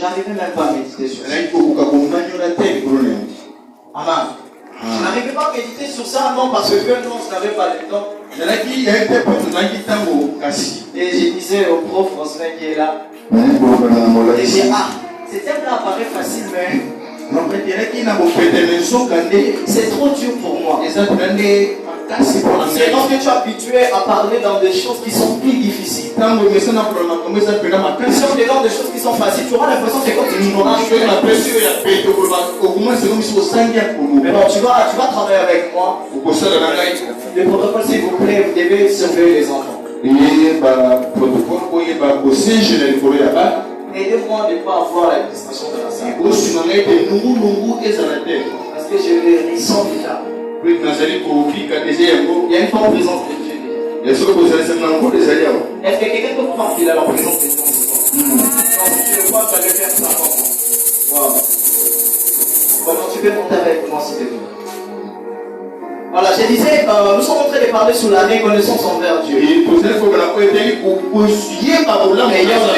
n'arrivais même pas à méditer sur ça. Amen. Je n'arrivais pas à méditer sur ça, non, parce que non, je n'avais pas le temps. Et je disais au prof Roselin qui est là, et je dis, ce thème-là paraît facile, mais c'est trop dur pour moi. C'est lorsque tu es habitué à parler dans des choses qui sont plus difficiles. Si on est dans des choses qui sont faciles, tu auras l'impression que c'est comme si tu n'auras pas. Mais bon, tu vas travailler avec moi. Le protocole, s'il vous plaît, vous devez surveiller les enfants. Aidez-moi de ne pas avoir la distraction de la salle. Parce que je les ressens déjà. Il y a une forte présence de Dieu déjà. Est-ce que quelqu'un peut croire qu'il a la présence de Dieu? Non, tu le vois, tu allais faire ça. Wow. Comment tu peux monter avec moi s'il te plaît? Voilà, je disais, nous sommes en train de parler sur la reconnaissance envers Dieu. Et hier, on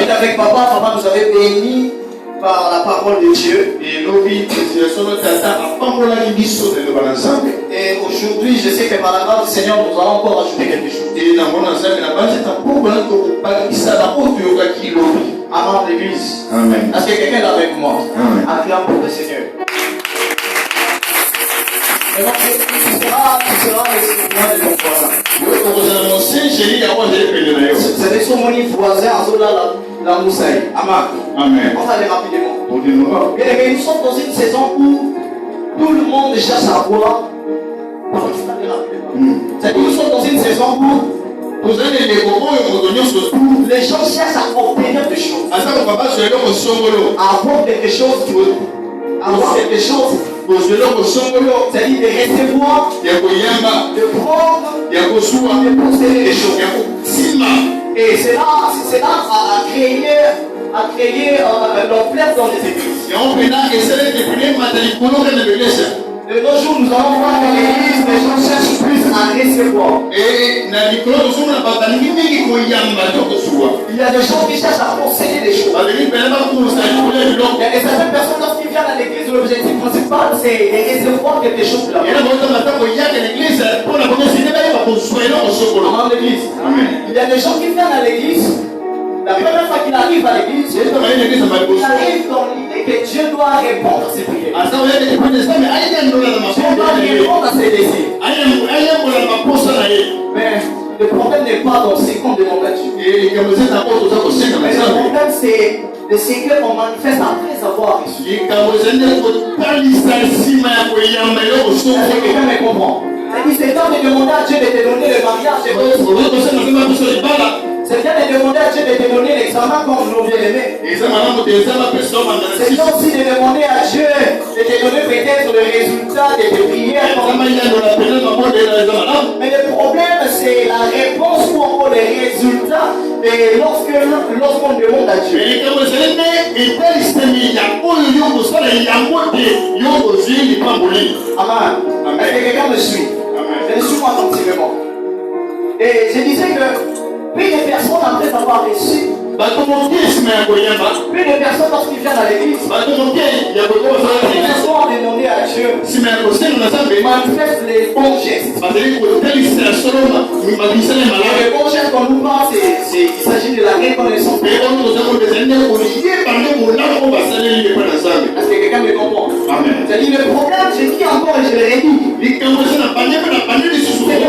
était avec papa nous avait béni par la parole de Dieu. Et aujourd'hui, je sais que par la grâce du Seigneur, nous allons encore ajouter quelque chose. Amen, l'église. Amen. Est-ce que quelqu'un est avec moi? Acclame pour le Seigneur. Et donc, tu seras le souverain de ton voisin. C'est des souvenirs voisins, la moussaille. Amen. On va aller rapidement. Bien aimé, nous sommes dans une saison où tout le monde cherche à voir. C'est-à-dire nous sommes dans une saison où les gens cherchent à obtenir des choses. Avoir quelque chose. Avoir quelque chose. C'est-à-dire de recevoir, de prendre, de posséder des choses. Et c'est là à créer l'ampleur dans les églises. De nos jours, nous allons voir que l'église, les gens cherchent plus à recevoir. Il y a des gens qui cherchent à posséder des choses. Il y a certaines personnes, lorsqu'ils viennent à l'église, l'objectif principal, c'est de recevoir quelque chose là-bas. Il y a des gens qui viennent à l'église. La première fois qu'il arrive à l'église, il arrive dans l'idée que Dieu doit répondre à ses prières. Dieu doit répondre à ses désirs. Mais le problème n'est pas dans ce qu'on demande à Dieu. Mais le problème, c'est le secret qu'on manifeste après avoir reçu. Quelqu'un me comprend. C'est temps de demander à Dieu de te donner le mariage. C'est bien de demander à Dieu de te donner l'examen comme nos bien-aimés. C'est bien aussi de demander à Dieu de te donner peut-être le résultat de tes prières. Mais le problème, c'est la réponse ou encore les résultats lorsqu'on demande à Dieu. Amen. Est-ce que quelqu'un me suit? Je suis moi attentivement. Et je disais que plus de personnes après avoir reçu, plus de personnes lorsqu'ils viennent à l'église, ils sont demandés à Dieu, manifeste les bons gestes. Et les bons gestes qu'on nous parle, il s'agit de la reconnaissance. Est-ce que quelqu'un me comprend? C'est-à-dire le problème, je dis encore et je le redis, c'est de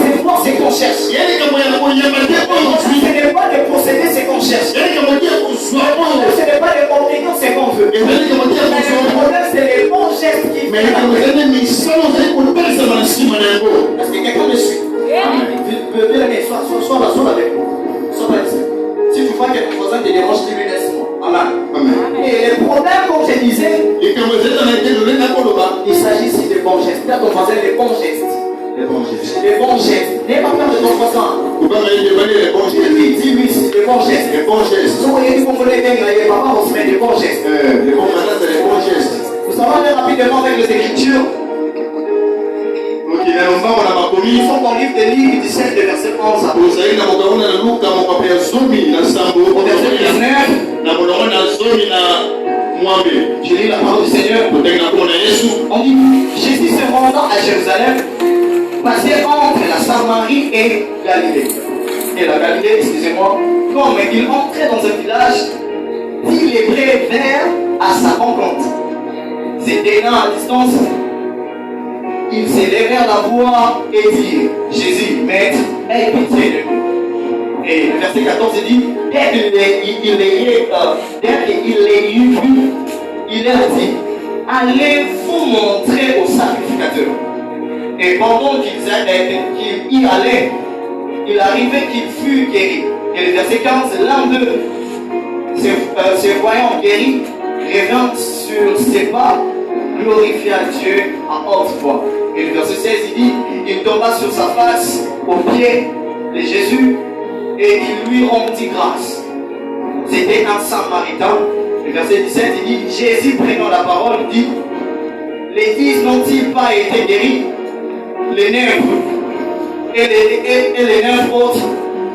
recevoir ce qu'on cherche. Ce n'est pas de posséder ce qu'on cherche. Ce n'est pas de obtenir ce qu'on veut. Mais le problème, c'est les bons gestes qui font. Est-ce que quelqu'un me suit? Sois là avec moi. Sois là ici. Si tu vois que ton voisin te dérange, tu lui laisses moi. Amen. Et le problème, comme je disais, il s'agit ici de bons gestes. Dis à ton voisin les bons gestes. Les bons gestes. N'aie pas peur de ton voisin. Dis-lui, c'est les bons gestes. Les bons gestes. Vous voyez, les Congolais, les papas vont se mettre les bons gestes. Les bons gestes. Nous allons aller rapidement avec les Écritures. Ils sont dans le livre de Luc 17, de verset 11 à 12. Au verset 19, je lis la parole du Seigneur. On dit, Jésus se rendant à Jérusalem, passait entre la Samarie et Galilée. Et la Galilée, excusez-moi, comme il entrait dans un village, 10 lépreux vinrent à sa rencontre. S'éteignant à distance, ils s'élevèrent la voix et dirent, Jésus, Maître, aie pitié de nous. Et le verset 14 dit, dès qu'il les eut vus, il leur dit, allez vous montrer au sacrificateur. Et pendant qu'il y allait, il arrivait qu'il fut guéri. Et le verset 15, l'un d'eux, se voyant guéri, revint sur ses pas, glorifia Dieu à haute voix. Et le verset 16, il dit, il tomba sur sa face aux pieds de Jésus et il lui rendit grâce. C'était un Samaritain. Le verset 17, il dit, Jésus prenant la parole, dit, les 10 n'ont-ils pas été guéris? Les 9 et les 9 autres,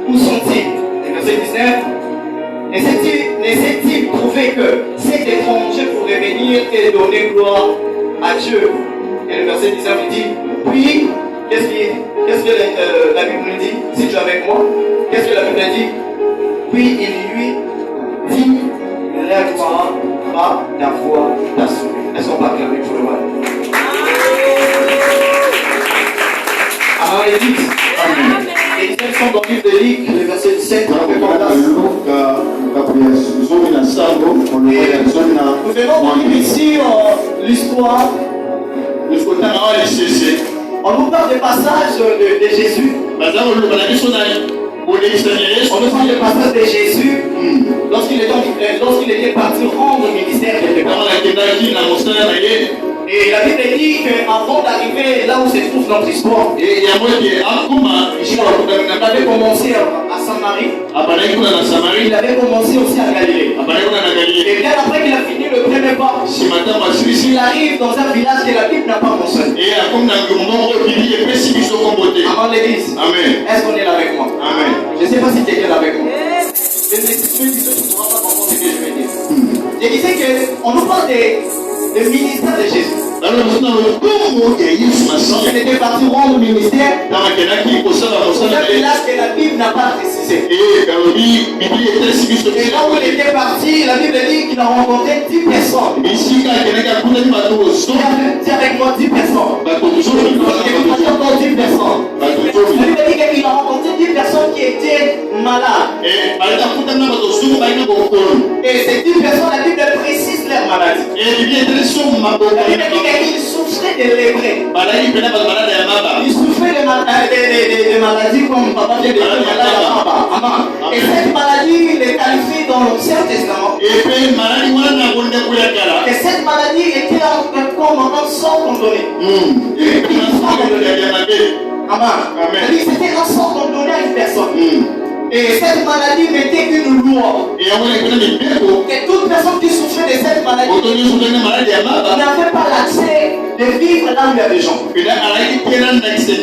où sont-ils? Le verset 19, ne s'est-il prouvé que cet étranger pourrait venir et donner gloire à Dieu? Et le verset 19 il dit, puis, qu'est-ce que la Bible nous dit? Si tu es avec moi, qu'est-ce que la Bible dit? Puis il lui dit, lève-toi, pas ta voix t'a sauvé. Est-ce qu'on va acclamer pour le roi? Amen. Les textes sont dans le livre de Luc, le verset 17. Nous venons de lire ici l'histoire. On nous parle des passages de Jésus. On nous parle des passages de Jésus lorsqu'il était parti rendre le ministère quelque part. Et la Bible dit qu'avant d'arriver là où se trouve notre histoire, il avait commencé à Samarie, il avait commencé aussi à Galilée. Et bien après qu'il a fini le premier pas, il arrive dans un village que la Bible n'a pas mentionné. Avant l'église. Est-ce qu'on est là avec moi? Amen. Je ne sais pas si tu es là avec moi. Je ne sais pas si tu ne pourras pas comprendre ce que je vais dire. Je disais qu'on nous parle le ministère de Jésus. Il était parti rendre le ministère dans un village que la Bible n'a pas précisé. Et là où il était parti, la Bible dit qu'il a rencontré 10 personnes. Dis avec moi 10 personnes. La Bible dit qu'il a rencontré 10 personnes qui étaient malades. Et ces 10 personnes, la Bible précise leur maladie. La Bible dit qu'ils souffraient de lépreux. Ils souffraient de maladies comme papa vient de dire, et cette maladie les qualifie dans l'Ancien Testament. Et cette maladie était comme un sort qu'on donnait. Amen. C'était un sort qu'on donnait à une personne. Et cette maladie mettait une loi. Et toute personne qui souffrait de cette maladie n'avait pas l'accès de vivre là où il y a des gens. Et c'est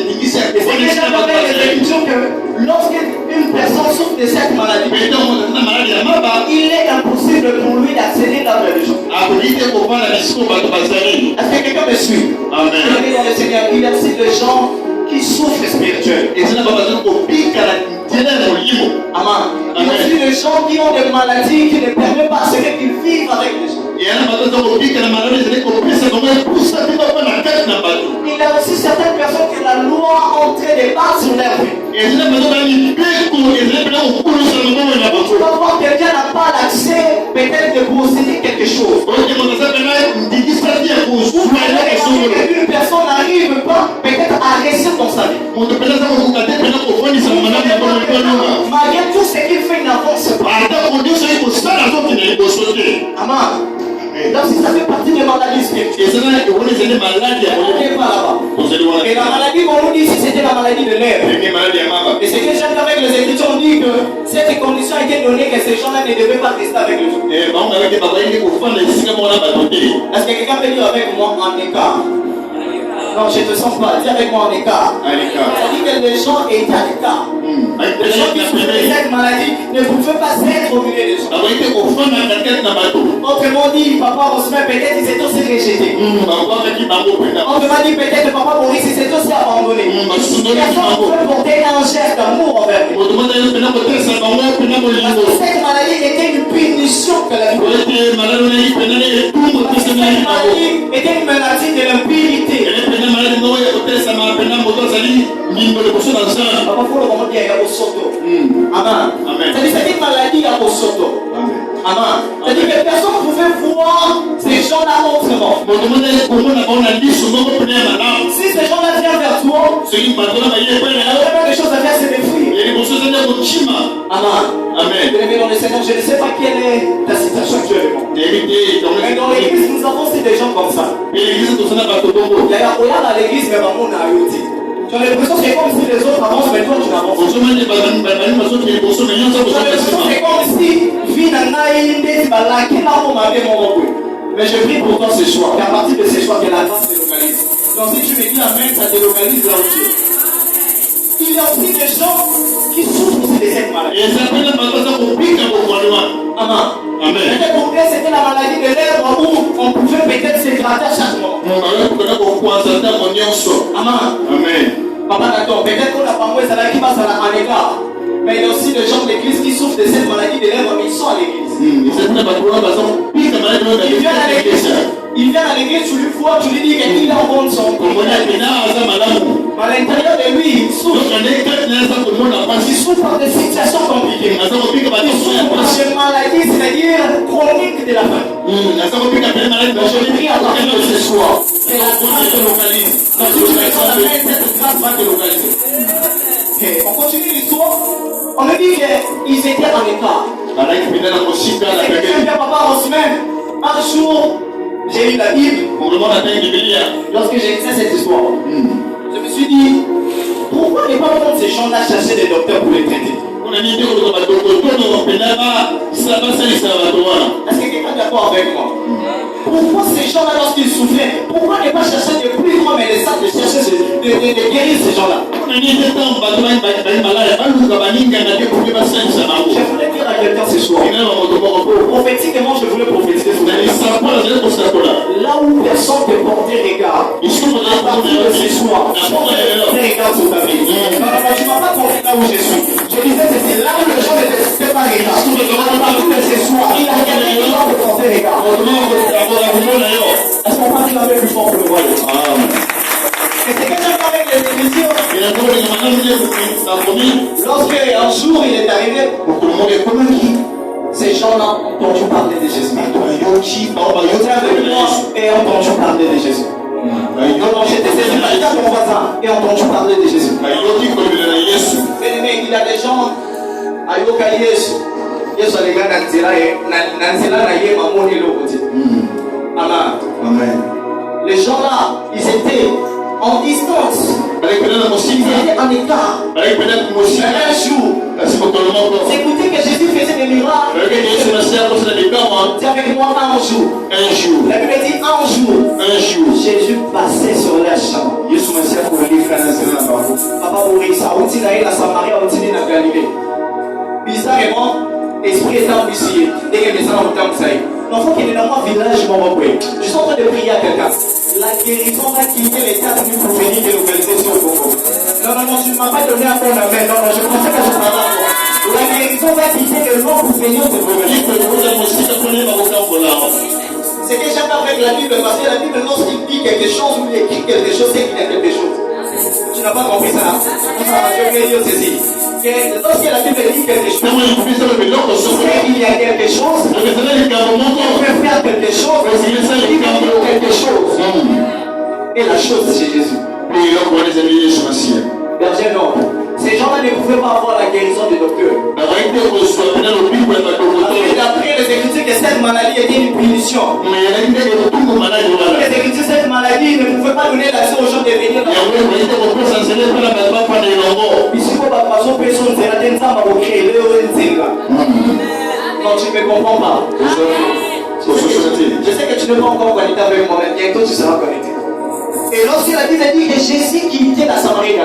déjà dans les Écritures que lorsqu'une personne souffre de cette maladie, il est impossible pour lui d'accéder là où il y a des gens. Est-ce que quelqu'un me suit? Amen. Dans le Seigneur, il y a aussi des gens qui souffrent spirituellement. Et Amen. Il y a aussi des gens qui ont des maladies qui ne permettent pas à ce qu'ils vivent avec les gens. Il y a aussi certaines personnes que la loi a entré des barres sur leur vie. Tu vas voir quelqu'un n'a pas l'accès peut-être de posséder quelque chose. Une personne n'arrive pas peut-être à réussir dans sa vie. Malgré tout ce qu'il fait, il n'avance pas. Amen. Donc si ça fait partie des maladies spirituelles, on n'est pas là-bas. Et la maladie qu'on nous dit ici, c'était la maladie de lèvres. Et ce que j'aime avec les Écritures, on dit que cette condition a été donnée que ces gens-là ne devaient pas rester avec les autres. Est-ce que quelqu'un peut dire avec moi en écart? Non, je ne te sens pas. Dis avec moi en écart. C'est-à-dire que les gens étaient à l'écart. Les gens qui souffraient de cette maladie ne pouvaient pas être au milieu des gens. Autrement dit, papa Osman, peut-être il s'est aussi rejeté. Autrement dit, peut-être papa Maurice il s'est aussi abandonné. Personne ne peut porter un geste d'amour envers lui. Parce que cette maladie était une punition que la vie. Cette maladie était une maladie de l'impunité. Papa, faut le moment dire à Bosoto. Amen. C'est une maladie à Bosoto. Amen. C'est-à-dire que personne ne pouvait voir ces gens-là autrement. Si ces gens-là viennent vers toi, il n'y a pas de choses à faire, c'est des fruits. Amen. Bien-aimé dans le Seigneur, je ne sais pas quelle est ta situation actuellement. Mais dans l'église, nous avons aussi des gens comme ça. Il y a à l'église, mais on a ayouti. Tu as l'impression que c'est comme si les autres avancent, mais toi tu n'avances pas. Tu as l'impression que c'est comme si vie n'a pas été mais je prie pour toi ce soir, qu'à partir de ce soir, que la grâce te localise. Donc si tu me dis amen, ça te localise là où tu es. Il y a aussi des gens qui souffrent aussi de cette maladie. Amen. Peut-être pour eux, c'était la maladie de lèvres où on pouvait peut-être se gratter à chaque moment. Amen. Papa d'accord, peut-être qu'on a pas moins ça qui passe à l'écart. Mais il y a aussi des gens de l'église qui souffrent de cette maladie de lèvres, mais ils sont à l'église. Il vient à l'église, tu lui vois, tu lui dis qu'il a un bon son. Mais à l'intérieur de lui, il souffre. Il souffre de situations compliquées. Il souffre de maladies, c'est-à-dire chroniques de la faim. Je prie à partir de ce soir. Que la grâce te localise. Cette grâce va te localiser. On continue l'histoire. On me dit qu'ils étaient en état. Papa Osman, un jour, j'ai lu la Bible. Lorsque j'ai écrit cette histoire, je me suis dit, pourquoi ne pas prendre ces gens-là chercher des docteurs pour les traiter? Est-ce que quelqu'un est d'accord avec moi? Pourquoi ces gens-là, lorsqu'ils souffraient, pourquoi ne pas chercher de plus grands médecins de chercher de guérir ces gens-là? Je voulais dire à quelqu'un ce soir. Prophétiquement, je voulais prophétiser sur là où personne ne portait regard. À partir de ce soir, je portais regard sur ta vie. Tu ne m'as pas compris là où je suis. Je disais que c'est là où les gens ne portaient pas regard. À partir de ce soir, il y a quelqu'un qui doit te porter regard. Est-ce qu'on parle avec plus fort pour le royaume? Et c'est quelqu'un avec les écritures. Lorsque un jour il est arrivé, ces gens-là ont entendu parler de Jésus. Et ont entendu parler de Jésus. Non, j'étais saisi par mon voisin et ont entendu parler de Jésus. Il y a des gens à Yoka Yesu. Yesu aligana na ye mamoni lokoti. Amen. Les gens là, ils étaient en distance. Ils étaient en écart. Un jour, s'écouter que Jésus faisait des miracles. Dis avec moi un jour. La Bible dit un jour. Jésus passait sur la chambre. Papa Maurice, a outil la Samarie, a outil la Galilée. Bizarrement, esprit est ambitieux. Dès que les gens ont entendu l'enfant qui est dans mon village, je suis en train de prier à quelqu'un. La guérison va quitter les 4 minutes pour venir de localisation au Congo. Non, tu ne m'as pas donné un bon amen. Non, je pensais que je parlais à toi. La guérison va quitter le nom pour venir de Congo. C'est que j'aime avec la Bible, parce que la Bible, lorsqu'il dit quelque chose ou il écrit quelque chose, c'est qu'il y a quelque chose. Tu n'as pas compris ça? Je vais dire ceci. Lorsque la Bible dit quelque chose, il y a quelque chose, on peut faire quelque chose, il y a quelque chose. Et la chose, c'est Jésus. Berger noble. Ces gens-là ne pouvaient pas avoir la guérison du docteur. D'après les Écritures, que cette maladie était une punition. Les Écritures, cette maladie ne pouvait pas donner l'accès aux gens de venir. Non, tu ne me comprends pas. Je sais que tu ne peux pas encore connecter avec moi, mais bientôt tu seras connecté. Et lorsque la Bible dit que Jésus quittait la Samarie,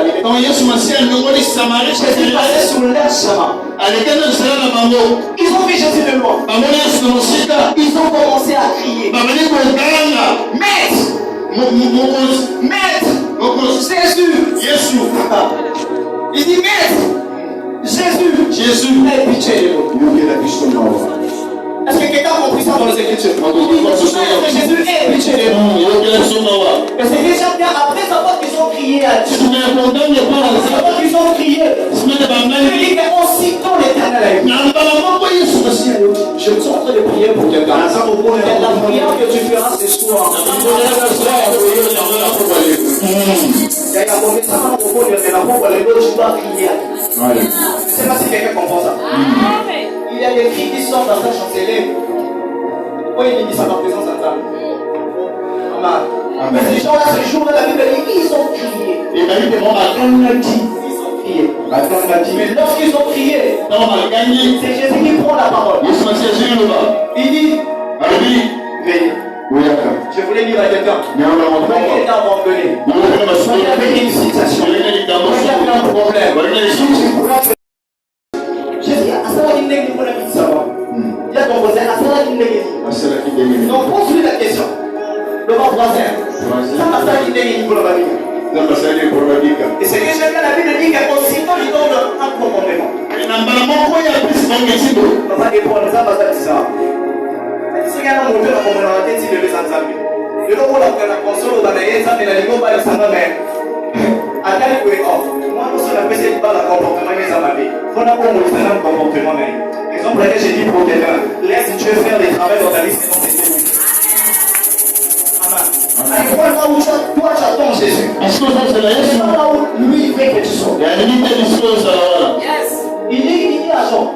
Jésus passait sur leur chemin. Ils ont vu Jésus de loin. Ils ont commencé à crier. Maître! Maître! Jésus! Il dit Maître! Jésus! Aie pitié de nous. Est-ce que quelqu'un a compris ça dans les Écritures? Jésus est pitié de nous. Et c'est déjà bien après savoir qu'ils ont crié à Dieu. Savoir qu'ils ont crié. Il dit qu'aussitôt l'Éternel a eu. Je suis en train de prier pour quelqu'un. La prière que tu feras ce soir. Je ne sais pas si quelqu'un comprend ça. Il y a des cris qui sortent dans sa chancelée. Oui, il dit ça en présence à table. Mais ces gens-là, ce jour-là, la Bible dit qu'ils ont crié. Ils ont crié. Mais lorsqu'ils ont crié, c'est Jésus qui prend la parole. Il dit, venez. Je voulais dire à quelqu'un, quand il est abandonné, quand il avait une situation, quand il avait un problème, Jésus a ça qui n'est pas la vie de savoir. Il a composé à ça qui n'est pas. Donc pose-lui la question. Le voisin, ça m'a ça qui n'est pas la vie. Et c'est que j'aime la Bible dit qu'aussitôt il donne un commandement. Papa des points, ça va ça. Ce qu'il y a dans mon cœur, on a tête de les ensemble. Je ne vois pas la console dans les ensemble et la ligue pas le sang mais à quel point moi nous sommes appelés par le comportement des amis. Voilà pour nous faire un comportement mais ils ont prêté j'ai dit pour quelqu'un laisse Dieu faire les travaux dans ta vie c'est ton métier. Amen. Toi là où toi j'attends Jésus. Est-ce que c'est là où lui il veut que tu sois. Yes. Il dit à Jean.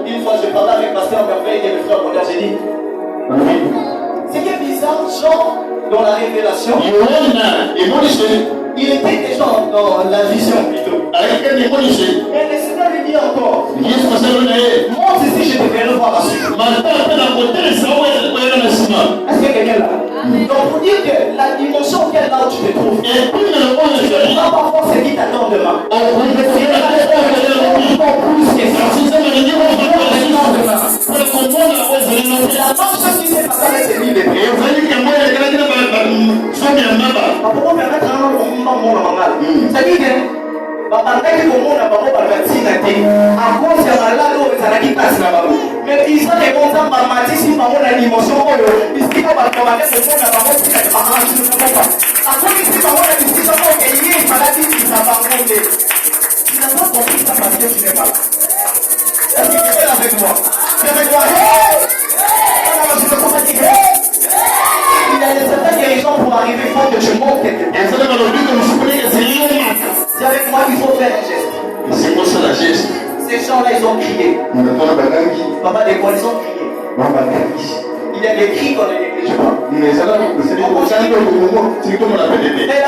Une fois je parlais avec Pasteur Merveille et le frère Bonheur, j'ai dit c'est que bizarre, Jean, dans la révélation, il était déjà dans la vision plutôt. Et le Seigneur lui dit encore monte ici, je te verrai voir la suite. Est-ce que quelqu'un là? Donc pour dire que la dimension auquel là où tu te trouves, tu ne vas pas voir ce qui t'attend demain. La même chose qui s'est passée avec ces livres. Pourquoi permettre un monde normal? C'est-à-dire que babandaki komona bango bakatina te akosi ya malado ezalaki kasi na bango mais isa ekonza bamatisi bango na dimension oyo bisika bato bake komona bango tika bakanasunakopa akomisi bango na bisika oyo eye ezalaki bisa bango te. Tu n'as pas compris ça parce que tu n'es pas là. Est-ce que tu es avec moi? Tu es avec moi? Il y a des certaines guérisons pour arriver, il faut que tu montes quelque chose. C'est avec moi qu'il faut faire un geste. C'est pour ça la geste. Ces gens-là, ils ont crié. Papa des poils, ils ont crié. Il y a des cris dans l'église. Mais la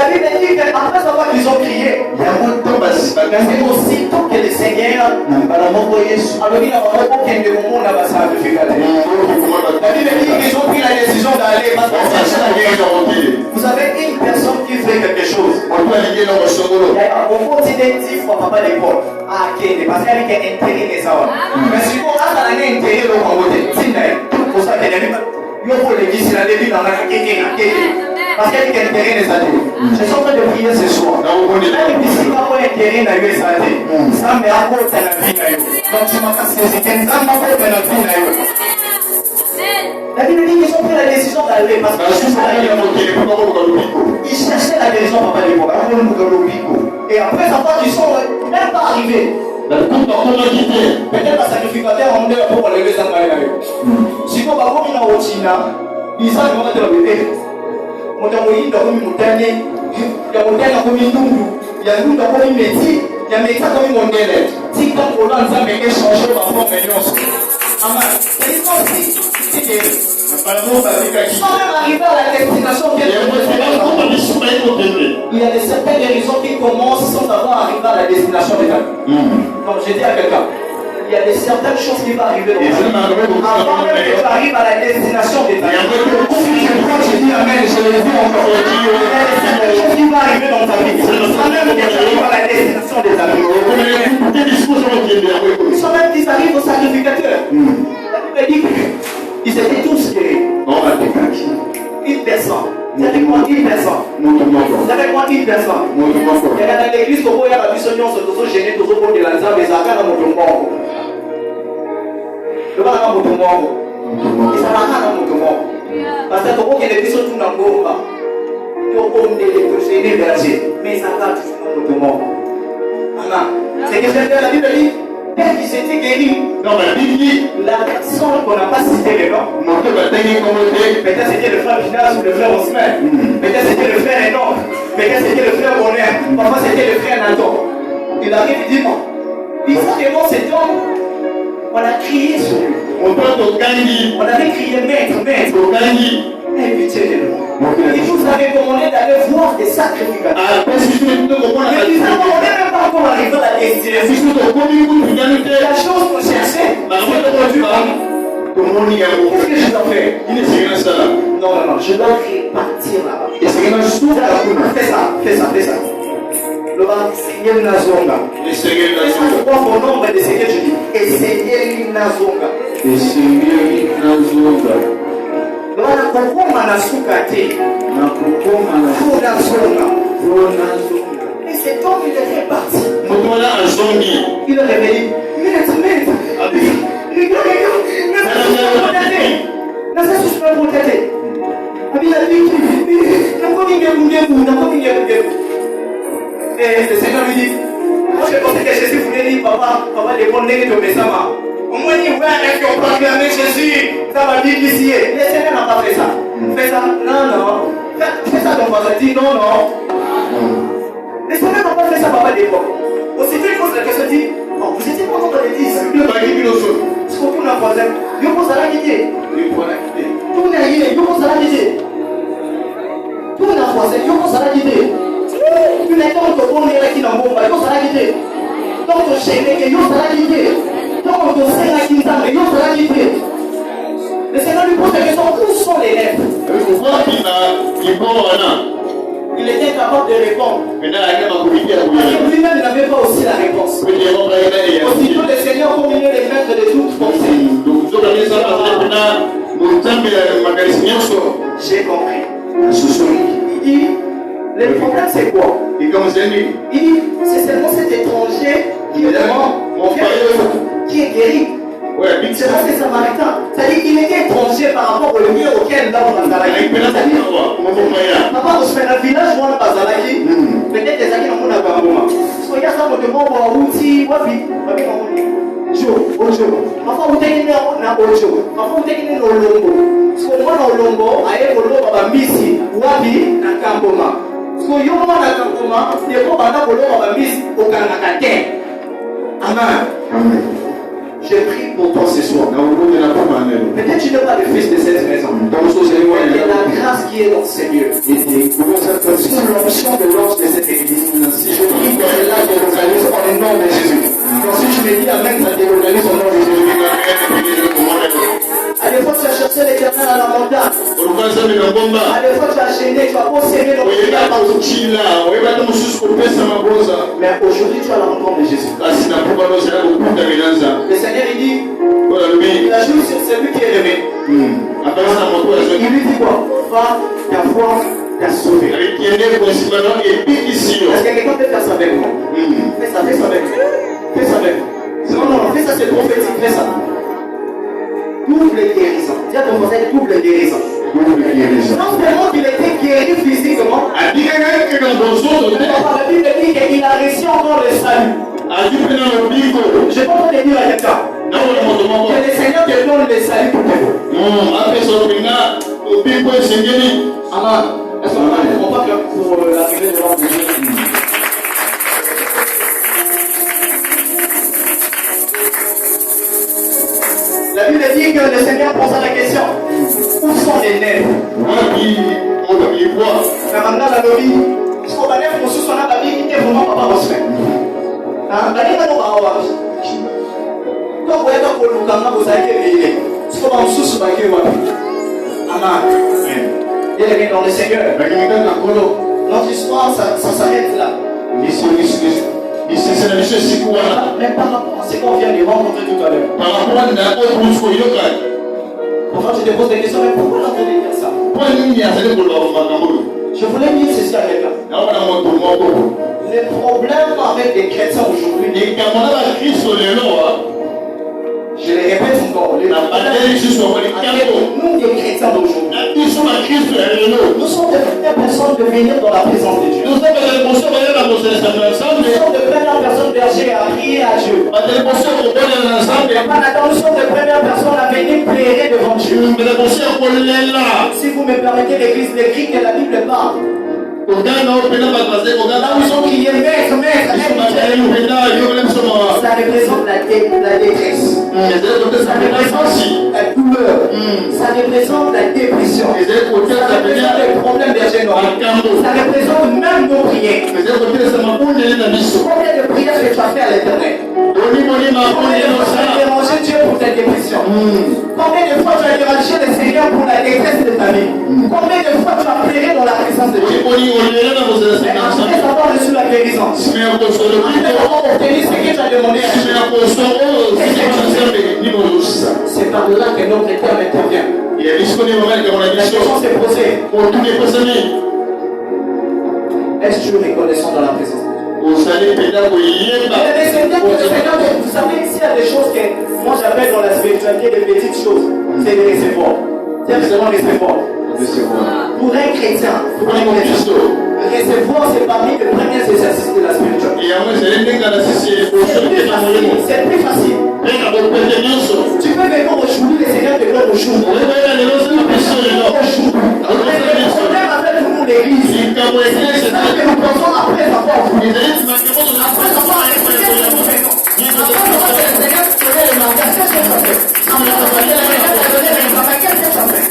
Bible dit qu'après savoir qu'ils ont crié, c'est aussitôt que le Seigneur alors il a aucun de mon monde sa difficulté. La Bible dit qu'ils ont pris la décision d'aller parce que vous avez une personne qui fait quelque chose. On continue pour papa l'école. Ah, parce qu'elle est intérêt des hommes. Mais si on a un intérêt au côté, c'est pour ça qu'elle est il faut l'église, la début dans la parce qu'elle est intérêt des années. Je suis en train de prier ce soir. Même si tu n'as pas intérêt dans les années, ça me rapporte à la vie. Donc tu m'as cassé, c'est un grand rapport à la vie. La Bible dit qu'ils ont pris la décision d'aller parce qu'ils cherchaient la guérison papa l'époque. Et après savoir qu'ils sont même pas arrivés. Peut-être la sacrificateur en deux pour lever sa main. Si vous avez un China, ils sont en train de lever. Il y a un métier, il y a un métier comme un modèle. Si vous avez changé ma forme, sans même arriver à la destination, il y a des certaines guérisons qui commencent sans avoir arrivé à la destination de la vie. Donc je dis à quelqu'un, il y a des certaines choses qui vont arriver avant même que tu arrives à la destination de ta vie. Je dis amen, je le dis encore. Il y a des tous guéris. Une personne. C'est avec moi une personne. C'est avec moi une personne. Il y a dans l'église, il y a la vision, on se gêner, tous au de la zone, mais ça va dans mon tombeau. Le bas dans mon tombeau. Et ça va dans mon tombeau. Parce que tout le monde est vision tout dans le monde. Mais ça va toujours dans mon tombeau. C'est que c'est la Bible dit. Père qui s'était guéri. Non, mais la personne qu'on n'a pas cité le nom. Peut-être c'était le frère Pinas ou le frère Osman. Peut-être c'était le frère Enoch. Peut-être c'était le frère Bonheur. Parfois c'était le frère Nathan. Il arrive et dit non. Il faut que moi cet homme, on a crié sur lui. On avait crié maître, maître. Et pitié de nous. Il vous avait commandé d'aller voir des sacrificateurs. Il nous a commandé même pas encore arriver à la destination. La chose qu'on cherchait, c'est aujourd'hui. Qu'est-ce que je dois faire? Non, je dois partir là-bas. Fais ça. Le Seigneur Nazonga. Pourquoi mon nom va décider? Je dis, et Seigneur Nazonga. Et cet homme, il est reparti. Il est réveillé. Et le Seigneur lui dit, moi je pensais que Jésus voulait dire, papa, dépend de mes au moins, il voit avec qui ont proclamé Jésus. Ça va dire ici. Le Seigneur n'a pas fait ça. Fais ça. Non. Fais ça, ton voisin dit non. Le Seigneur n'a pas fait ça, papa d'époque. Aussitôt, il pose la question, dit, oh, vous étiez content de l'église. Il va dire une chose. Ce qu'on a voisin, il pose à la quitter. Tout n'a rien, il pose à la quitter. Tout n'a voisin, il pose à la quitter. Tu n'es pas encore bon, il y a qui n'a pas, il pose à la quitter. Donc, tu sais, il pose à la quitter. Le Seigneur lui pose la question, où sont les lèvres? Il était capable de répondre. Lui-même n'avait pas aussi la réponse. Aussitôt le Seigneur communique les maîtres de toute pensée. J'ai compris. Il dit, le problème c'est quoi? Il dit, c'est seulement cet étranger qui est guéri. C'est pas ces Samaritains. C'est-à-dire qu'il était étranger par rapport au lieu auquel là on a Zalaki. Papa, on se fait un village où on a Zalaki. Peut-être des amis dans mon abonnement. Parce qu'il y a ça, on te montre un outil. Papa, on t'est né en Ojo. Papa, on t'est né en Longo. Parce qu'on voit dans Longo, à Ego, Papa Missi, Wabi, na Kamboma. Parce qu'on y a un Kamboma, des fois, Papa Missi, au Kanakate. Amen. Je prie pour toi ce soir. Peut-être tu n'es pas le fils de cette maison. Il y a la grâce qui est dans ces lieux. Sous l'onction de l'ange de cette église. Si je prie que cela délocalise en nom de Jésus. Donc si tu me dis Amen, ça délocalise en nom de Jésus. À des fois tu as cherché l'éternel à la montagne. À des fois tu as gêné, tu as possédé dans le mais aujourd'hui tu as la rencontre de Jésus. Le Seigneur il dit, il a joué sur celui qui est aimé. Il lui dit quoi? Va, ta foi t'a sauvé. Est-ce que quelqu'un peut faire ça avec moi? Fais ça avec moi. Fais ça avec moi. Non, fais ça, c'est prophétique, fais ça. Double guérison. Dis à ton voisin, double guérison. Non seulement qu'il était guéri physiquement, la Bible dit qu'il a reçu encore le salut. Je peux te dire à quelqu'un que le Seigneur te donne le salut pour toi. Amen. Est-ce qu'on va faire pour la prière de l'Ordre? La Bible dit que le Seigneur pose la question, où sont les nègres? Mais maintenant la lobby, ce qu'on va dire pour ceux qui sont là, la vie qui est vraiment pas reçue. La vie va nous avoir. Donc vous êtes pour le camp, vous avez été ce qu'on va nous sous Amen. Bien dans le Seigneur. Notre histoire, ça s'arrête là. Mais par rapport à ce qu'on vient de rencontrer tout à l'heure. Parfois tu te poses des questions, mais pourquoi l'entendez dire ça? Je voulais dire ceci à quelqu'un. Les problèmes avec les chrétiens aujourd'hui, je les répète encore, les problèmes avec nous les chrétiens d'aujourd'hui, nous sommes de premières personnes de venir dans la présence de Dieu. Nous sommes de premières personnes bergers à prier à Dieu. Nous sommes de premières personnes à venir plaider devant Dieu. Si vous me permettez, l'église décrit que la Bible parle. Là où ils ont crié maître, maître, ça représente la détresse, ça représente la douleur, ça représente la dépression, ça représente les problèmes des généraux, ça représente même nos prières. Combien de prières que tu as fait à l'éternel? Combien de fois tu as dérangé Dieu pour ta dépression? Combien de fois tu as dérangé le Seigneur pour la détresse de ta vie? Combien de fois tu as pleuré dans la présence de Dieu? Mais après avoir reçu la guérison, après avoir obtenu ce que tu as demandé à Dieu, c'est par là que notre terme intervient. La question s'est posée. Est-ce que tu es reconnaissant dans la présence de Dieu? Vous savez, s'il y a des choses que moi j'appelle dans la spiritualité des petites choses, c'est les recevoir. C'est absolument recevoir. Pour un chrétien, recevoir, c'est parmi les premiers exercices de la spiritualité. C'est plus facile. Tu peux venir aujourd'hui, le Seigneur te donne aujourd'hui. Le problème avec nous, l'église, c'est que nous pensons après avoir voulu. Après avoir écouté ce que nous faisons. Après avoir que le Seigneur te donne le mandat, qu'est-ce que ça fait? Après avoir que le Seigneur te donne le mandat, qu'est-ce que ça fait?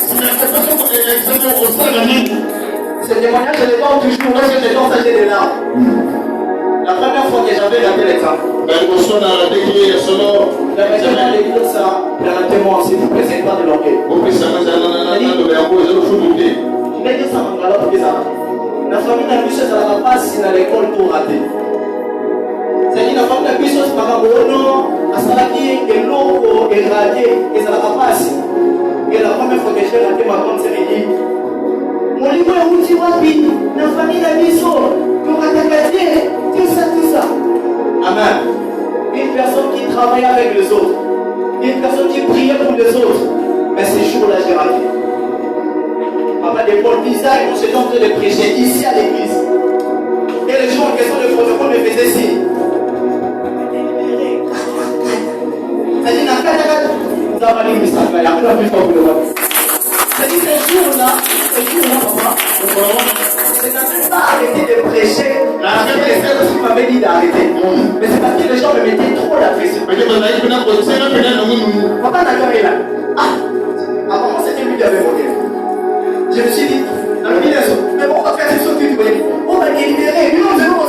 Ce témoignage, je les donne toujours lorsque je donne des larmes. La première fois que j'avais raté l'examen, permettez-moi de dire ça, permettez-moi, s'il vous plaît, c'est pas de l'orgueil. Je vais dire ça, alors pour ça. La famille n'a plus ça va pas si dans l'école pour rater. C'est-à-dire la famille n'a plus ça par rapport au nom, à Salaki, et l'eau, et raté, et ça va pas si. Et la première fois que j'ai raté ma compte, c'est dit. Mon livre est outil rapide, la famille n'a plus ça, pour attaquer, tout ça. Amen. Une personne qui travaille avec les autres, une personne qui prie pour les autres, mais ces jours-là, j'ai raté. Papa des Paul bizarres, on s'est en train de prêcher ici à l'église. Et les gens en question de protocole me faisaient signe. C'est-à-dire, vous avez dit, mais ça va, il y a plus de pour le voir. C'est-à-dire, ces jours-là, papa, c'est n'a même pas arrêté de prêcher. Parce que les frères aussi m'avaient dit d'arrêter. Mais c'est parce que les gens me mettaient trop la pression. Papa n'a jamais là. Apparemment, c'était lui qui avait monté. Je me suis dit, dans le milieu, mais bon, on va faire ces choses que tu voulais. On va les libérer. Nous, on se met au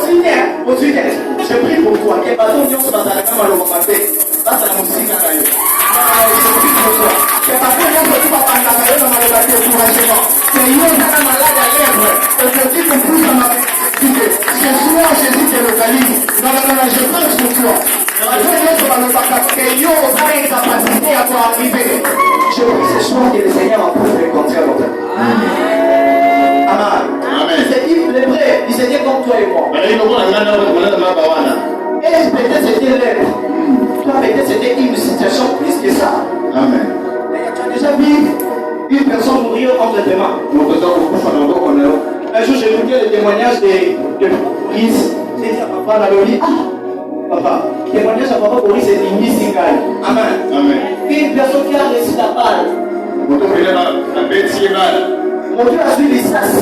cimetière. Je prie pour toi. Que bateau Dieu se passe à la caméra, on va faire. Ça, c'est la musique à l'aïe. Je prie pour toi. Que bateau Dieu se passe à la caméra, on va faire encouragement. Que Dieu est malade à l'œuvre. Et que Dieu te pousse à ma vie. Ce soir, Jésus te localise. Non, je prie pour toi. Que Dieu va être capacité à arriver. Je prie ce soir que le Seigneur a pu rencontrer votre vie. Amen. Il s'est dit, les vrais, il s'est dit comme toi et moi. Et peut-être c'était l'aide. Toi, peut-être c'était une situation plus que ça. Amen. Mais tu as déjà vu une personne mourir entre tes mains. Un jour, j'ai écouté le témoignage de Boris. J'ai dit à papa, la vie, papa, témoignage à papa Boris, c'est une Singai. Amen. Amen. Une personne qui a reçu la balle. Mon Dieu a suivi les sas.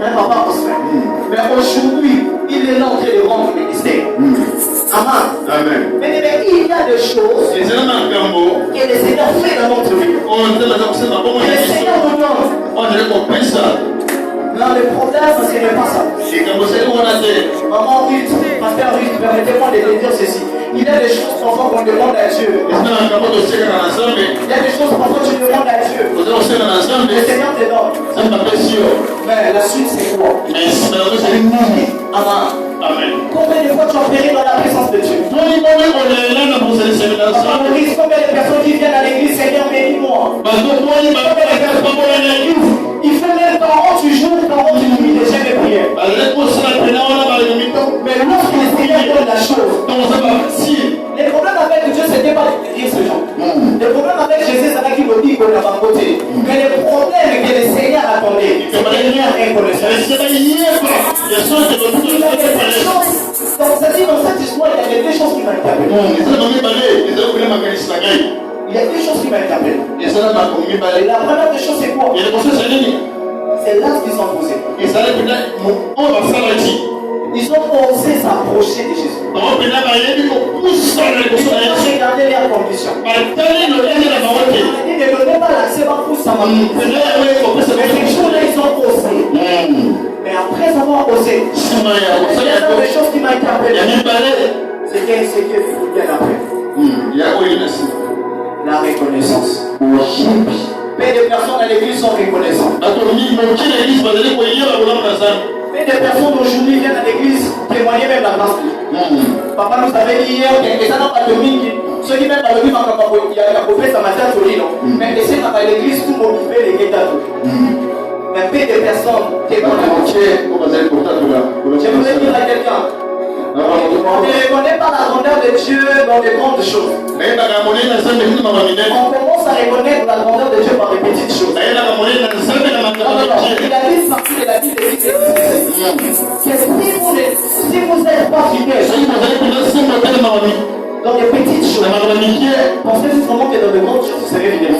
Un papa Osman. Mais aujourd'hui, il est là en train de rendre le ministère. Amen. Amen. Mais il y a des choses que le Seigneur fait dans notre vie. Que le Seigneur nous donne. Non, le problème, c'est qu'il n'est pas ça. Maman Ruth, pasteur Ruth, permettez-moi de dire ceci. Il y a des choses parfois qu'on demande à Dieu. Il y a des choses parfois que tu demandes à Dieu. Le Seigneur te donne. Mais la suite, c'est quoi? Mais c'est Amen. Combien de fois tu as péri dans la présence de Dieu? Combien de personnes qui viennent à l'église, Seigneur, bénis-moi. Il fait même temps tu joues, temps tu nuis déjà les prières. Mais lorsque le Seigneur donne la chose, les problèmes avec Dieu, c'était pas de dire ce genre. Les problèmes avec Jésus, c'est là qu'il me dit qu'on a pas côté. Mais les problèmes que le Seigneur attendait, c'est rien inconnaissable. Donc, c'est-à-dire, dans cette histoire, il y a des choses qui m'interpellent. Il y a des choses qui m'interpellent. Et la première des choses, c'est quoi? C'est là qu'ils ont posé. Ils ont osé s'approcher de Jésus. Ils ont regardé leurs conditions. Ils ne donnaient pas l'accès pour ça. Mais ces choses-là, ils ont osé. Mais après avoir osé, il y a des choses qui m'interpellent. C'est qu'il faut bien après. La reconnaissance. Mais des personnes à l'église sont reconnaissantes. Mais des personnes d'aujourd'hui viennent à l'église témoigner même la grâce de Dieu. Papa nous avait dit hier que ça n'a pas de mine. Ceux qui même pas le vivre en Cameroun, il y a un prophète à matin solide. Mais laissez à l'église tout m'occuper les guettes. Mais peu de personnes qui connaissent. Je voulais dire à quelqu'un. On ne reconnaît pas la grandeur de Dieu dans les grandes choses. On commence à reconnaître la grandeur de Dieu par les petites choses. Il a dit partie de la Bible que si vous n'êtes pas fidèles dans les petites choses, pensez-vous vraiment que dans les grandes choses, vous serez fidèles.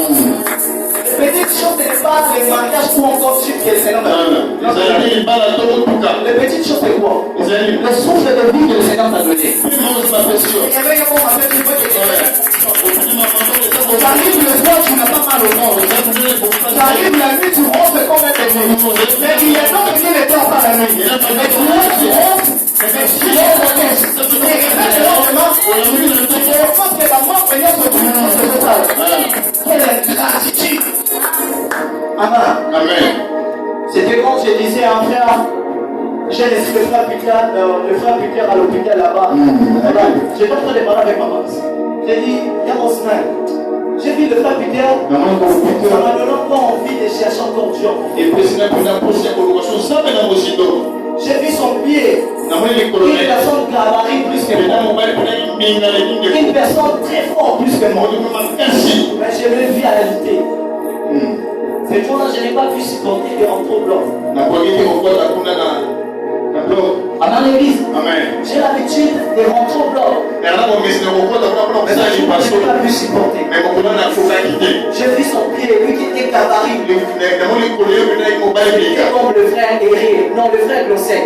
Les petites choses, ce n'est pas les mariages pour encore suivre qui est le Seigneur. Les petites choses, c'est quoi? Le souffle de vie que le Seigneur t'a donné. T'arrives le soir, tu n'as pas mal au ventre. T'arrives la nuit, tu rentres comme un démon. Mais il y a d'autres qui ne dorment pas la nuit. Mais tu rentres, tu rentres. Mais tu rentres, et le lendemain, je pense que la mort peut être totale. Quelle gratitude. Amen. C'était quand je disais à un frère, j'ai laissé le frère Peter à l'hôpital là-bas. J'étais en train de parler avec ma maman. J'ai dit, il y a mon semaine. J'ai vu le frère Peter, ça m'a donné encore envie de chercher encore Dieu. J'ai vu son pied. Une personne gabarit plus que moi. Une personne très forte plus que moi. Mais je l'ai vu à la lutter. Ce jour-là, je n'ai pas pu supporter de rentrer au bloc. Dans l'église, j'ai l'habitude de rentrer au bloc. Mais ce jour-là, je n'ai pas pu supporter. J'ai vu son pied, lui qui était gabarit. Comme le frère Héré. Non, le frère Glosset.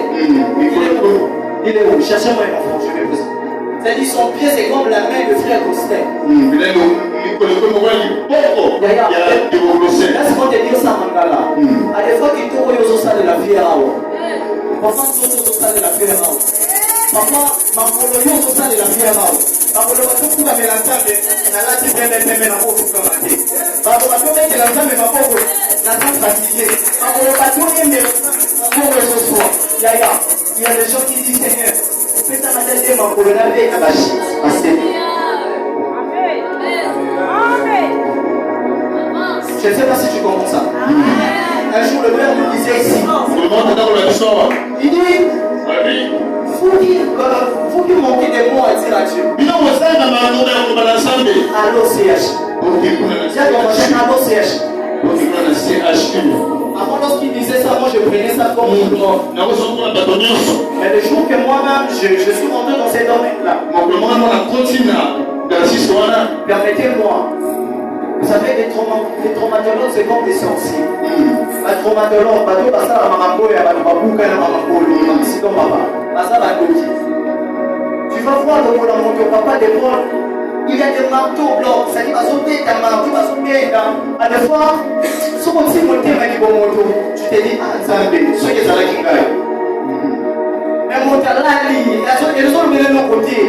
Il est où? Cherchez-moi un enfant, je vais vous. C'est-à-dire son pied, c'est comme la main de frère Glosset. Laisse-moi te dire ça, Mangala. À des fois qu'il trouve aux osas de la fiera. Papa, aux osas de la fiera. Papa, ma poloyo aux osas de la fiera. Papa, le bateau pour la mélange, la lati même la peau pour commenter. Papa, le bateau met la jambe, ma peau, la jambe fatiguée. Papa, le bateau est pour ce soir. Il y a des gens qui disent Seigneur, fais ta matin de ma poloyo avec la bâche. Je ne sais pas si tu comprends ça. Un jour, le père nous disait ici. Il dit, vous qui manquez des mots à dire à Dieu. Allô CH. J'ai commencé allô CH. Avant, lorsqu'il disait ça, moi je prenais ça comme tout le monde. Mais le jour que moi-même je suis rentré dans ces domaines-là, permettez-moi. Vous savez, les traumatologues, c'est comme des sorciers. Les traumatologues, tu vas voir le papa de Paul. Il y a des marteaux blancs. Ça dit, à des fois, ce qu'on dit, tu te dis, ah, Zambé, ce qui est à la Kingaï. Mais mon talent, ils ont mis de nos côtés.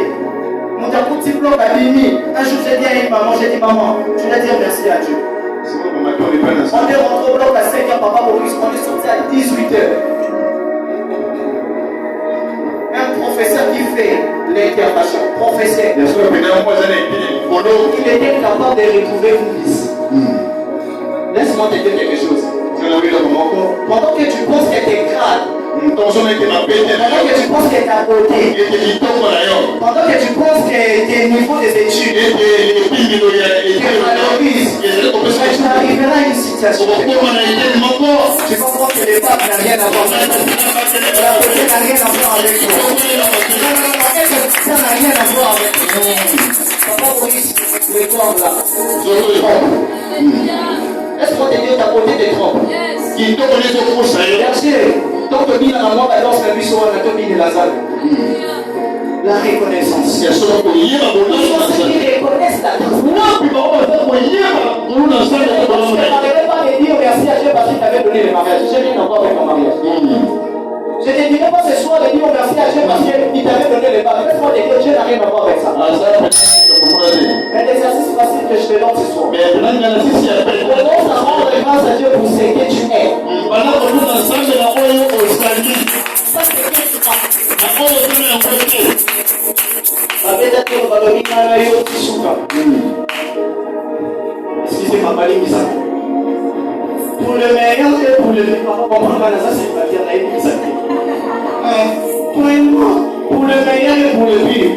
Mon petit bloc a fini. Un jour, j'ai dit à une maman, tu dois dire merci à Dieu. On est rentré au bloc à 5h, papa Maurice, on est sorti à 18h. Un professeur qui fait l'intervention, professeur. Il était capable de retrouver une vis. Laisse-moi te dire quelque chose. Pendant que tu penses que tu es crâne, pendant que tu penses que tu as beauté, pendant que tu penses que tes niveaux des études, tu arriveras à une situation. Tu comprends que les femmes n'ont rien à voir avec toi. La beauté n'a rien à voir avec toi. Ça n'a rien à voir avec toi. Papa Maurice, les corps là, je te trompe. Laisse-moi te dire ta beauté te trompe. Bien sûr, tant que bien à moi, balance la buisson à la tombe de Lazare. La reconnaissance. Il y a ceux qui reconnaissent la grâce. Je ne m'arrêtais pas de dire merci à Dieu parce qu'il t'avait donné le mariage. Je n'ai rien à voir avec mon mariage. Je ne te dirai pas ce soir de dire merci à Dieu parce qu'il t'avait donné le mariage. Laisse-moi te dire Dieu n'a rien à voir avec ça. Mais l'exercice facile que je te donne ce soir. Commence à rendre grâce à Dieu pour ce que tu es. Ça c'est bien tu parles. Excusez ma maline, pour le meilleur et pour le pire, ça c'est pas dire pour le meilleur et pour le pire.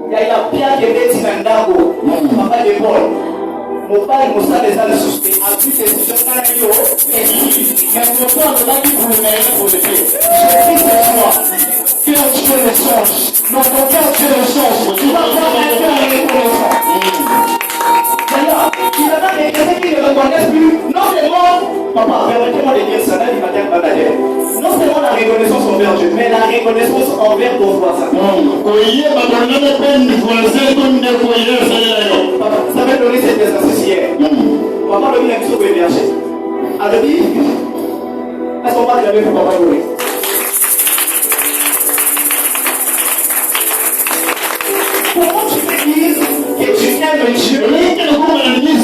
Il y a Pierre qui est petit Nandago, papa de Paul. Mon père, mon sang les a le soutenu. A plus de jeunes mais mon père me l'a dit pour le meilleur et pour le pire. Je dis c'est moi. Que Dieu le change. Non, ton cœur Dieu le change. Tu vas voir un cœur reconnaissant. D'ailleurs, il y en a des chrétiens qui ne reconnaissent plus. Non seulement, papa, permettez-moi de dire ça, là, il m'a dit non seulement la reconnaissance envers Dieu, mais la reconnaissance envers ton voisin. Papa, ça m'a donné cet exercice hier. Papa, le bien qui est berger. Alors, est-ce qu'on va regarder pour papa Maurice? Comment tu peux dire que tu aimes Dieu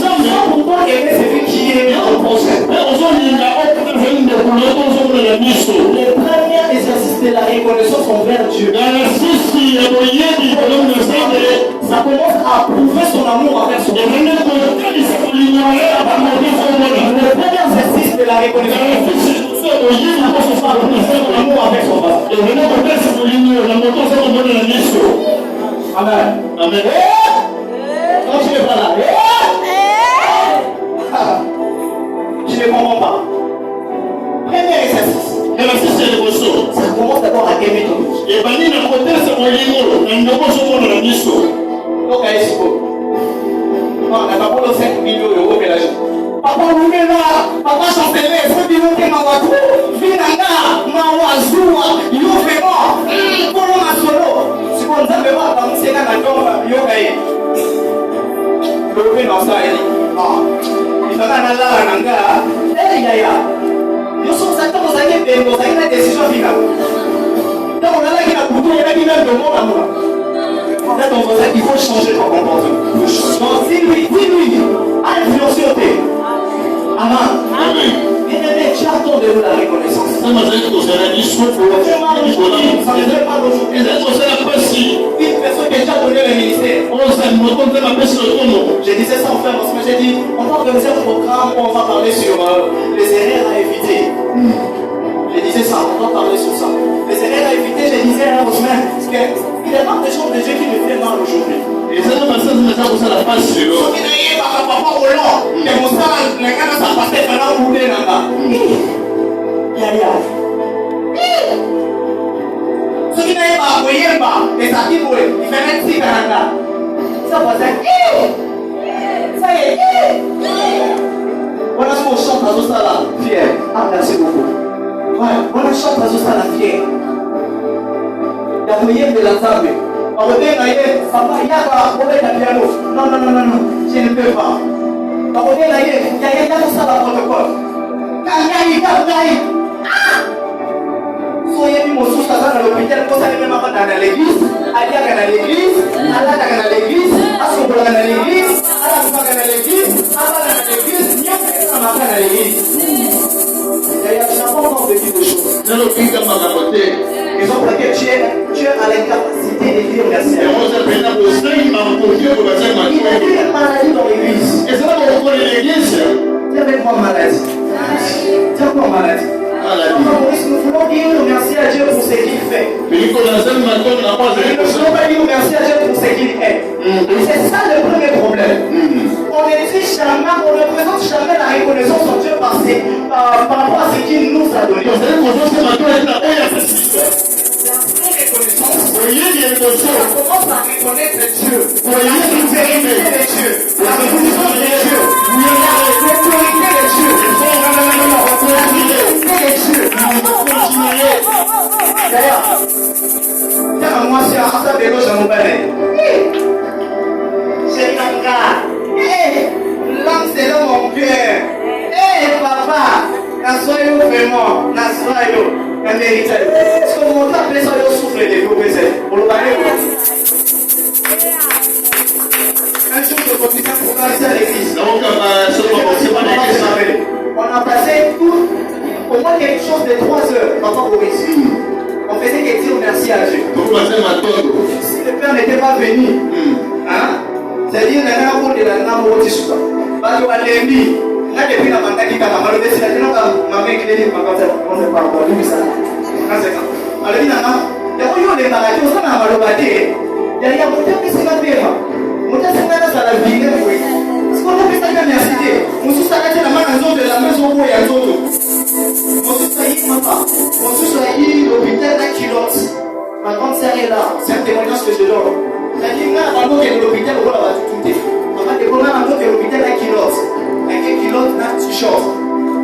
sans pourtant aimer celui qui est ton prochain? Le premier exercice de la reconnaissance envers Dieu, ça commence à prouver son amour envers son prochain. Le premier exercice de la reconnaissance, ça commence à prouver son amour avec son voisin. Amen. Amen. Quand tu n'es pas là, tu ne comprends pas. Premier exercice. Ça commence d'abord à aimer ton Dieu. Donc, allez, c'est beau. On n'a pas pour 5 millions d'euros ménagés. Papa, vous venez là. Papa, chancelez. Faut dire que ma voiture. Vinanga, ma oiseau, yo vraiment. Pour ma solo. Si vous ne savez pas, c'est là, yo gagne. Le dans ça, il dit. Il a là, nous sommes acteurs dans une décision finale. Donc on a là qui a beaucoup, il y a qui même de monde à moi. Là, ton voisin, il faut changer ton comportement. Donc dis-lui, à l'influencé. Amen. Bien aimé, tu attends de nous la reconnaissance. Ça ne fait pas aujourd'hui. Une personne qui a déjà donné le ministère. Je disais ça en fait parce que j'ai dit, on va organiser un programme où on va parler sur les erreurs à éviter. Je disais ça, on va parler sur ça. Les erreurs à éviter, je disais à Rosemary, parce qu'il y a pas de gens de Dieu qui me fait mal aujourd'hui. Et ça, c'est ça, c'est ça, la passe sur eux. Il y a papa Roland, qui est mon sang, les gars, ça passait pendant où il est là-bas. Ce qui n'est pas voyé, et ça dit, il fait un petit là. Ça va être. Ça y est. Voilà ce qu'on chante à tout ça là, fier. Ah, merci beaucoup. Ouais, voilà chante à tout ça là, fier. Il y a moyen de l'entendre. On va dire, papa, il y a quoi? On va être piano. Non, je ne peux pas. On va dire, il y a tout ça dans le protocole. Soyez mis mon souche dans l'hôpital, pour ça, les mêmes avant dans l'église, Alia dans l'église, Allah dans l'église, Asobola dans l'église, Allah dans l'église, Allah dans l'église, maman à l'église. Tu n'as pas encore vécu de choses. Raison pour laquelle tu es à l'incapacité de dire merci à Dieu. Il y a une maladie dans l'église. Tu es avec moi maladie. Tu es encore maladie. Nous voulons dire merci à Dieu pour ce qu'il fait. Nous ne voulons pas dire merci à Dieu pour ce qu'il est. C'est ça le premier problème. On ne dit jamais, on ne présente jamais la reconnaissance en Dieu par rapport à ce qu'il nous a donné. On commence à reconnaître Dieu, la vérité de Dieu, la puissance de Dieu, l'autorité de Dieu, d'ailleurs, quand moi c'est un peu de l'eau, j'en ai c'est l'âme c'est dans mon cœur. Papa, n'assoyez vraiment, n'assoyez la vérité. Est-ce que mon temps appelé ça le souffle de vous, pour le barrer? Un jour de commission pour passer à l'église. On a passé au moins quelque chose de 3 heures avant au risque. On faisait que dire merci à Dieu. Si le Père n'était pas venu, c'est-à-dire que la nana de la nana motissuka. Parce que l'ennemi, là depuis la bataille qui a mal de c'est là ma mère qui dit ma bataille on ne parle pas de ça. Alors il y a des maladies on a mal batté. Il y a mon Dieu qui s'est battu. Mon Dieu s'est battu à la vie oui. Ce qu'on a fait ça merci. On se s'arrête la main de la maison où il y a d'autres. On se s'arrête papa. On se s'arrête l'hôpital d'un kilote. Ma grande sœur est là, c'est un témoignage que je donne. C'est-à-dire que l'hôpital, on va tout tout. On va découvrir un autre l'hôpital d'un kilote. Un kilote d'un t-shirt.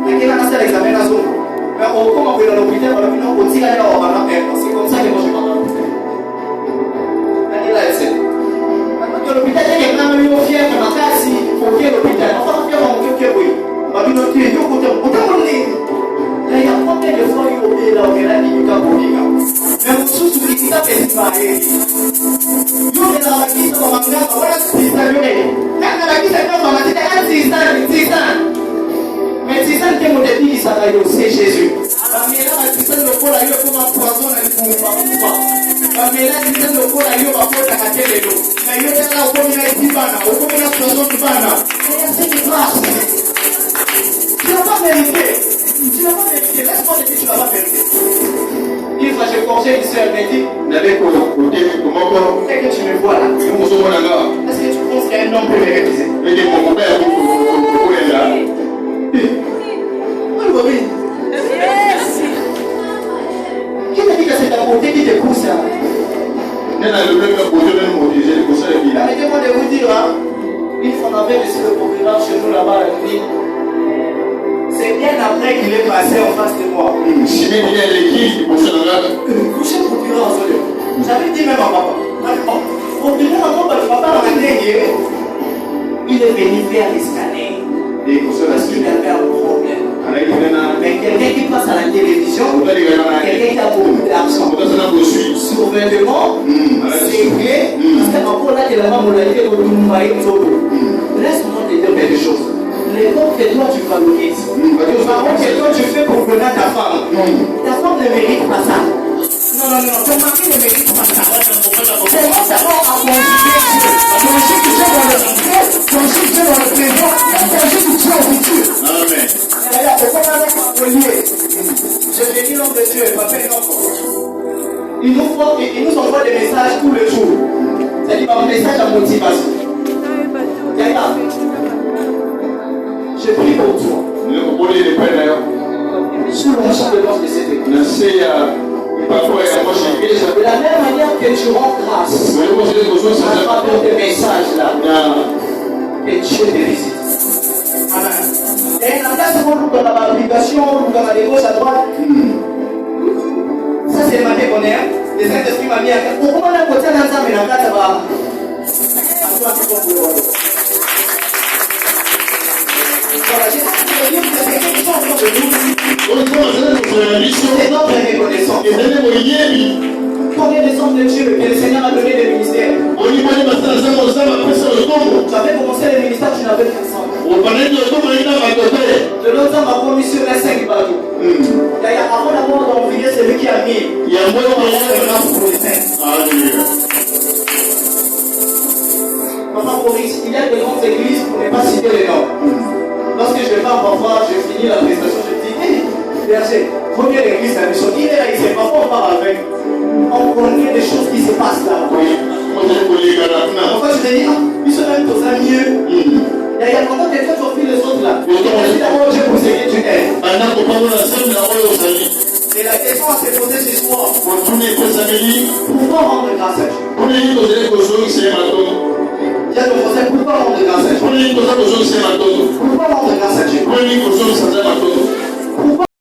Un kilote d'un examen à zone. Mais on commence à l'hôpital, on va venir au tir à l'heure, on va faire. C'est comme ça que moi je parle. Elle est là, elle sait. L'hôpital, il y a plein de gens fiers, on a fait il faut qu'il y ait l'hôpital. On va faire un peu oui. On va venir au tir, il faut qu'on il y a combien de fois il y a là, on est là, il y a mais on sous qui ça fait pareil. Yo me la qui ça va venir, on va se distraire. Quand la qui ça va venir, c'est un mais c'est ça que mon débit ça va c'est Jésus. Mais là, c'est le col à yo comme un poison à l'eau. Mais là, c'est le col à yo à porter à télé l'eau. Mais yo là au comme il est bana, au comme il est poison de bana. C'est qui passe. Tu vas pas mériter. Tu vas pas mériter. Laisse-moi te dire tu vas pas mériter. Il faut que je conseille une sœur, mais dis. Est-ce que tu me vois là? Est-ce que tu penses qu'un homme peut me réaliser? Qui t'a dit que c'est ta beauté qui te pousse là? Permettez-moi de vous dire, une fois on avait laissé le procureur chez nous là-bas, il dit c'est bien après qu'il est passé en face de moi. Coucher le procureur en solo. J'avais dit même à papa. Procureur, papa il est venu faire les scanners. Parce qu'il avait un problème. Mais quelqu'un qui passe à la télévision, quelqu'un qui a beaucoup d'argent. Souverainement, c'est vrai. Parce qu'après là, il a la modalité de nous. Laisse-moi te dire quelque chose. L'époque que toi tu valorises, par contre que toi tu fais pour donner à ta femme, ta femme ne mérite pas ça. Non, ton mari ne mérite pas ça. Commence d'abord à conjuguer Dieu. Conjugue Dieu dans le passé, conjugue Dieu dans le présent, conjugue Dieu au futur. Amen. D'ailleurs, pourquoi on a un relié? Je bénis l'homme de Dieu, papa et l'enfant. Il nous envoie des messages tous les jours. C'est-à-dire un message à motivation. D'ailleurs, je prie pour toi. Sous l'onction de l'ange de cette église. De la même manière que tu rends grâce à travers tes messages là, que Dieu te visite. Amen. Et la place où on dans l'application, on dans la gauche à droite. Ça c'est le matin qu'on est. Les Saint-Esprit m'a mis à faire. Pourquoi on a côté d'un temps, mais la place ça va. Voilà, j'ai dit que Dieu vous a fait quelque chose de nous. C'est notre reconnaissance. Combien de sons de Dieu que le Seigneur a donné des ministères? Tu avais commencé les ministères, tu n'avais qu'un sang. De l'autre temps, ma commission est 5 bateaux. Avant d'avoir d'envoyer celui qui a mis. Il y a un bon pour les 5. Papa Maurice, il y a de grandes églises pour ne pas citer les noms. Lorsque je vais parfois, je finis la prestation, je dis, hé, berger, première église, la mission, il est là, il sait pas, on part avec. On connaît des choses qui se passent là. Pourquoi je te dis, ils sont même pour ça mieux. Il y a longtemps que toi, tu as fait les autres là. Merci d'abord, j'ai posé que tu es. Et la question à se poser ce soir. Pourquoi rendre grâce à Dieu? Il y a le français, pourquoi rendre grâce à Dieu? Pourquoi rendre